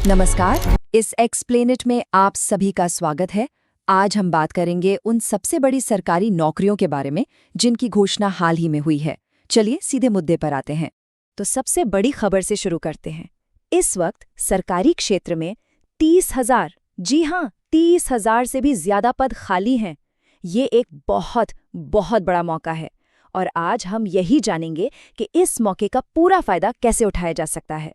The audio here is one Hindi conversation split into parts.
नमस्कार। इस एक्सप्लेन इट में आप सभी का स्वागत है। आज हम बात करेंगे उन सबसे बड़ी सरकारी नौकरियों के बारे में जिनकी घोषणा हाल ही में हुई है। चलिए सीधे मुद्दे पर आते हैं। तो सबसे बड़ी खबर से शुरू करते हैं। इस वक्त सरकारी क्षेत्र में 30,000, जी हाँ 30,000 से भी ज्यादा पद खाली हैं। ये एक बहुत बहुत बड़ा मौका है और आज हम यही जानेंगे कि इस मौके का पूरा फायदा कैसे उठाया जा सकता है।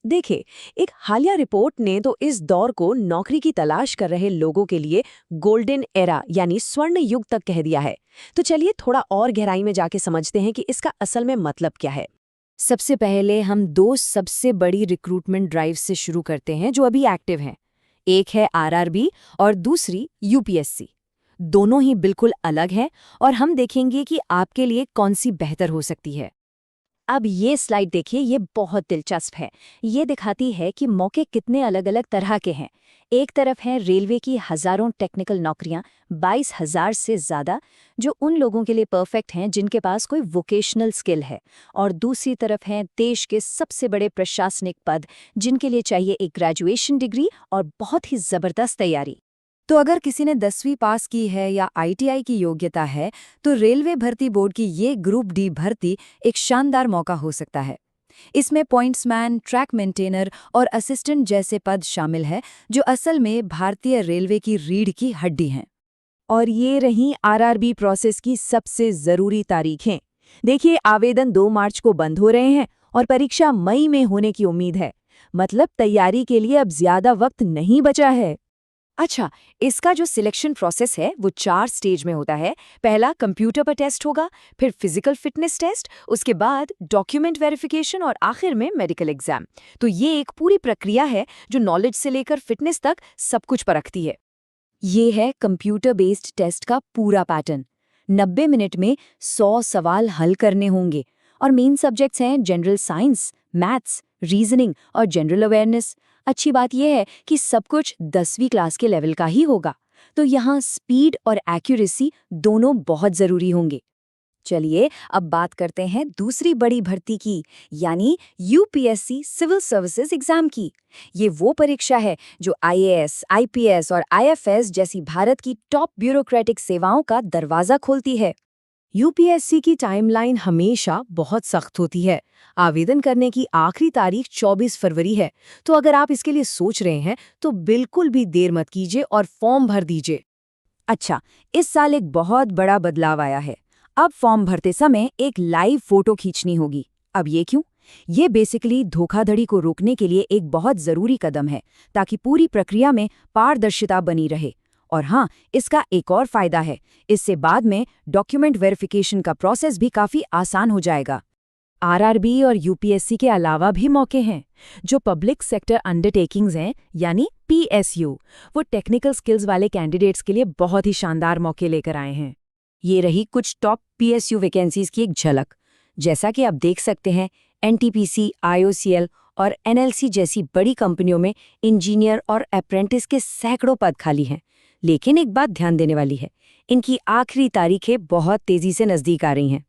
देखिए, एक हालिया रिपोर्ट ने तो इस दौर को नौकरी की तलाश कर रहे लोगों के लिए गोल्डन एरा यानी स्वर्ण युग तक कह दिया है। तो चलिए थोड़ा और गहराई में जाके समझते हैं कि इसका असल में मतलब क्या है। सबसे पहले हम दो सबसे बड़ी रिक्रूटमेंट ड्राइव से शुरू करते हैं जो अभी एक्टिव हैं। एक है आरआरबी और दूसरी यूपीएससी। दोनों ही बिल्कुल अलग हैं और हम देखेंगे कि आपके लिए कौन सी बेहतर हो सकती है। अब ये स्लाइड देखिए, ये बहुत दिलचस्प है। ये दिखाती है कि मौके कितने अलग अलग तरह के हैं। एक तरफ है रेलवे की हजारों टेक्निकल नौकरियां, 22,000 से ज़्यादा, जो उन लोगों के लिए परफेक्ट हैं जिनके पास कोई वोकेशनल स्किल है। और दूसरी तरफ है देश के सबसे बड़े प्रशासनिक पद, जिनके लिए चाहिए एक ग्रेजुएशन डिग्री और बहुत ही ज़बरदस्त तैयारी। तो अगर किसी ने 10वीं पास की है या आईटीआई की योग्यता है तो रेलवे भर्ती बोर्ड की ये ग्रुप डी भर्ती एक शानदार मौका हो सकता है। इसमें पॉइंट्समैन, ट्रैक मेंटेनर और असिस्टेंट जैसे पद शामिल हैं जो असल में भारतीय रेलवे की रीढ़ की हड्डी हैं। और ये रही आरआरबी प्रोसेस की सबसे ज़रूरी तारीखें। देखिए, आवेदन 2 मार्च को बंद हो रहे हैं और परीक्षा मई में होने की उम्मीद है। मतलब तैयारी के लिए अब ज़्यादा वक्त नहीं बचा है। अच्छा, इसका जो सिलेक्शन प्रोसेस है वो 4 स्टेज में होता है। पहला कंप्यूटर पर टेस्ट होगा, फिर फिजिकल फिटनेस टेस्ट, उसके बाद डॉक्यूमेंट वेरिफिकेशन और आखिर में मेडिकल एग्जाम। तो ये एक पूरी प्रक्रिया है जो नॉलेज से लेकर फिटनेस तक सब कुछ परखती है। ये है कंप्यूटर बेस्ड टेस्ट का पूरा पैटर्न। 90 मिनट में 100 सवाल हल करने होंगे और मेन सब्जेक्ट्स हैं जनरल साइंस, मैथ्स, रीजनिंग और जनरल अवेयरनेस। अच्छी बात यह है कि सब कुछ 10वीं क्लास के लेवल का ही होगा, तो यहाँ स्पीड और एक्यूरेसी दोनों बहुत ज़रूरी होंगे। चलिए अब बात करते हैं दूसरी बड़ी भर्ती की, यानी यूपीएससी सिविल सर्विसेज एग्जाम की। ये वो परीक्षा है जो आईएएस, आईपीएस और आईएफएस जैसी भारत की टॉप ब्यूरोक्रेटिक सेवाओं का दरवाज़ा खोलती है। यूपीएससी की टाइमलाइन हमेशा बहुत सख्त होती है। आवेदन करने की आखिरी तारीख 24 फरवरी है। तो अगर आप इसके लिए सोच रहे हैं तो बिल्कुल भी देर मत कीजिए और फॉर्म भर दीजिए। अच्छा, इस साल एक बहुत बड़ा बदलाव आया है। अब फॉर्म भरते समय एक लाइव फोटो खींचनी होगी। अब ये क्यों? ये बेसिकली धोखाधड़ी को रोकने के लिए एक बहुत ज़रूरी कदम है, ताकि पूरी प्रक्रिया में पारदर्शिता बनी रहे। और हाँ, इसका एक और फायदा है, इससे बाद में डॉक्यूमेंट वेरिफिकेशन का प्रोसेस भी काफ़ी आसान हो जाएगा। आरआरबी और यूपीएससी के अलावा भी मौके हैं। जो पब्लिक सेक्टर अंडरटेकिंग्स हैं, यानी पीएसयू, वो टेक्निकल स्किल्स वाले कैंडिडेट्स के लिए बहुत ही शानदार मौके लेकर आए हैं। ये रही कुछ टॉप पीएसयू वैकेंसीज की एक झलक। जैसा कि आप देख सकते हैं, एनटीपीसी, आईओसीएल और एनएलसी जैसी बड़ी कंपनियों में इंजीनियर और अप्रेंटिस के सैकड़ों पद खाली हैं। लेकिन एक बात ध्यान देने वाली है, इनकी आखिरी तारीखें बहुत तेजी से नज़दीक आ रही हैं।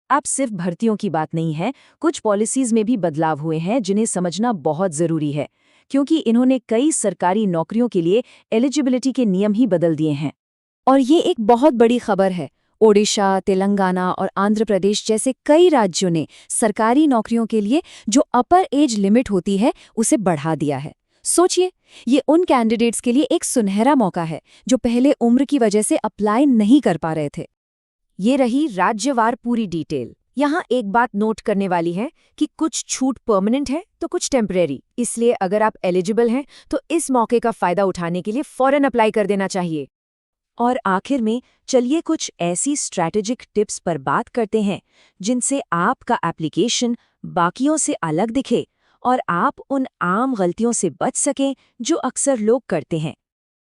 अब सिर्फ भर्तियों की बात नहीं है, कुछ पॉलिसीज में भी बदलाव हुए हैं जिन्हें समझना बहुत ज़रूरी है, क्योंकि इन्होंने कई सरकारी नौकरियों के लिए एलिजिबिलिटी के नियम ही बदल दिए हैं। और ये एक बहुत बड़ी खबर है। ओडिशा, तेलंगाना और आंध्र प्रदेश जैसे कई राज्यों ने सरकारी नौकरियों के लिए जो अपर एज लिमिट होती है उसे बढ़ा दिया है। सोचिए, ये उन कैंडिडेट्स के लिए एक सुनहरा मौका है जो पहले उम्र की वजह से अप्लाई नहीं कर पा रहे थे। ये रही राज्यवार पूरी डिटेल। यहाँ एक बात नोट करने वाली है कि कुछ छूट परमानेंट है तो कुछ टेम्परेरी, इसलिए अगर आप एलिजिबल हैं तो इस मौके का फायदा उठाने के लिए फौरन अप्लाई कर देना चाहिए। और आखिर में चलिए कुछ ऐसी स्ट्रैटेजिक टिप्स पर बात करते हैं जिनसे आपका एप्लीकेशन बाकियों से अलग दिखे और आप उन आम गलतियों से बच सकें जो अक्सर लोग करते हैं।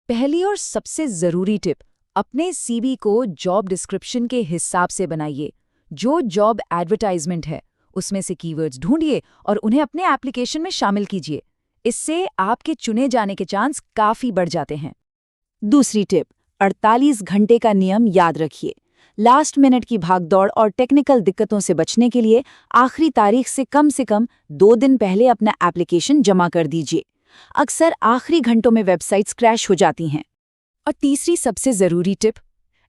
पहली और सबसे ज़रूरी टिप, अपने सीवी को जॉब डिस्क्रिप्शन के हिसाब से बनाइए। जो जॉब एडवर्टाइजमेंट है उसमें से कीवर्ड्स ढूंढिए और उन्हें अपने एप्लीकेशन में शामिल कीजिए। इससे आपके चुने जाने के चांस काफ़ी बढ़ जाते हैं। दूसरी टिप, 48 घंटे का नियम याद रखिए। लास्ट मिनट की भागदौड़ और टेक्निकल दिक्कतों से बचने के लिए आखिरी तारीख से कम 2 दिन पहले अपना एप्लीकेशन जमा कर दीजिए। अक्सर आखिरी घंटों में वेबसाइट्स क्रैश हो जाती हैं। और तीसरी सबसे ज़रूरी टिप,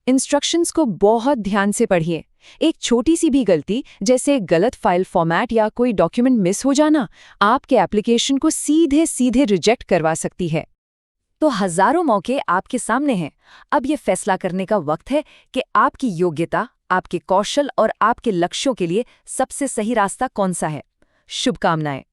इंस्ट्रक्शंस को बहुत ध्यान से पढ़िए। एक छोटी सी भी गलती, जैसे गलत फाइल फॉर्मेट या कोई डॉक्यूमेंट मिस हो जाना, आपके एप्लीकेशन को सीधे सीधे रिजेक्ट करवा सकती है। तो हज़ारों मौके आपके सामने हैं। अब ये फैसला करने का वक्त है कि आपकी योग्यता, आपके कौशल और आपके लक्ष्यों के लिए सबसे सही रास्ता कौन सा है। शुभकामनाएं।